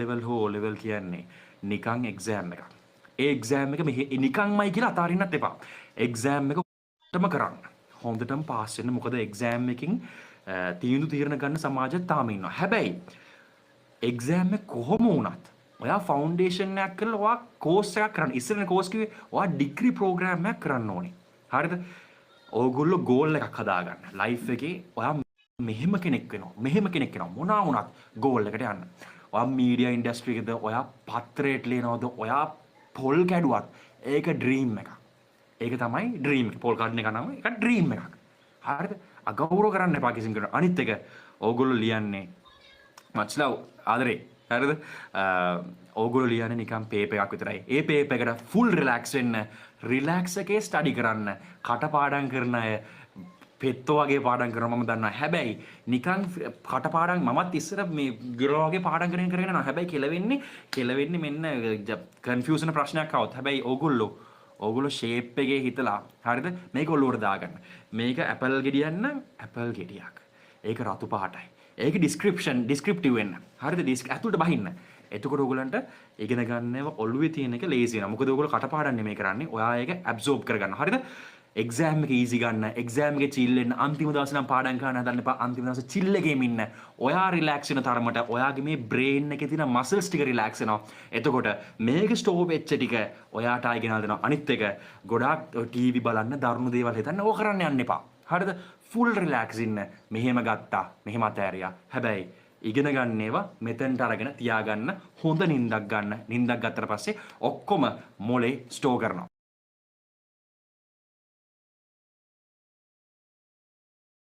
Level හෝ level කියන්නේ නිකන් එක්සෑම් එකක්. ඒ එක්සෑම් එක මෙහි නිකන්මයි කියලා අතාරින්නත් එපා. එක්සෑම් එක හොඳටම කරන්න. හොඳටම පාස් වෙන්න. මොකද එක්සෑම් එකකින් තීරණ ගන්න සමාජය තාම ඉන්නවා. හැබැයි එක්සෑම් එක කොහොම වුණත් ඔයා ෆවුන්ඩේෂන් එකක් කරලා ඔයා කෝස් එකක් කරන්න. ඉස්සෙල්ලා කෝස් කිව්වේ ඔයා ඩිග්‍රී ප්‍රෝග්‍රෑම් එකක් කරන්න ඕනේ. හරිද? ඕගොල්ලෝ ගෝල් එකක් හදාගන්න. ලයිෆ් එකේ ඔයා මෙහෙම කෙනෙක් වෙනවා. මෙහෙම කෙනෙක් වෙනවා. මොනවා වුණත් ගෝල් එකට යන්න. ඔයා මීඩියා ඉන්ඩස්ට්‍රි එකේද ඔයා පත්‍රයට ලියනවද ඔයා පොල් කැඩුවත් ඒක ඩ්‍රීම් එකක්. ඒක තමයි ඩ්‍රීම් එක. පොල් කඩන එක නම් ඒක ඩ්‍රීම් එකක්. හරිද? අගෞරව කරන්න එපා කිසිම කෙනෙකුට. අනිත් එක ඕගොල්ලෝ ලියන්නේ much love ආදරේ. හරිද? ඕගොල්ලෝ ලියන්නේ නිකන් පේපර් එකක් විතරයි. ඒ පේපර් එකට full relax වෙන්න, relax එකේ study කරන්න, කටපාඩම් කරන අය පෙත්තෝ වගේ පාඩම් කරනවා මම දන්නවා. හැබැයි නිකන් කටපාඩම් මමත් ඉස්සර මේ ගිරෝ වගේ පාඩම් කරගෙන යනවා. හැබැයි කෙලවෙන්නේ මෙන්න කන්ෆියුෂන් ප්‍රශ්නයක් આવොත්. හැබැයි ඕගොල්ලෝ ෂේප් එකේ හිතලා හරිද? මේක ඔළුවට දාගන්න. මේක ඇපල් ගෙඩියක් නම් ඇපල් ගෙඩියක්. ඒක රතු පාටයි. ඒක ඩිස්ක්‍රිප්ටිව් වෙන්න. හරිද? ඇතුළට බහින්න. එතකොට ඔයගලන්ට ඉගෙන ගන්නව ඔළුවේ තියෙන එක ලේසි වෙනවා. මොකද ඔයගොල්ලෝ කටපාඩම් නෙමෙයි කරන්නේ. ඔයා ඒක ඇබ්සෝබ් කරගන්න. හරිද? එක්සෑම් එක ඊසි ගන්න. එක්සෑම් එකේ chill වෙන්න. අන්තිම දවසේ නම් පාඩම් කරන්න හදන්න එපා. අන්තිම දවසේ chill එකේම ඉන්න. ඔයා රිලැක්ස් වෙන තරමට ඔයාගේ මේ බ්‍රේන් එකේ තියෙන මසල්ස් ටික රිලැක්ස් වෙනවා. එතකොට මේක ස්ටෝප් වෙච්ච ටික ඔයාට ආයි ගෙනල්ලා දෙනවා. අනිත් එක ගොඩාක් ටීවී බලන්න දරුණු දේවල් හිතන්න ඕක කරන්න යන්න එපා. හරිද? ෆුල් රිලැක්ස් ඉන්න. මෙහෙම ගත්තා. මෙහෙම අතෑරියා. හැබැයි ඉගෙන ගන්න ඒවා මෙතෙන්ට අරගෙන තියාගන්න. හොඳ නිින්දක් ගන්න. නිින්දක් ගත්තට පස්සේ ඔක්කොම මොලේ ස්ටෝර් කරනවා.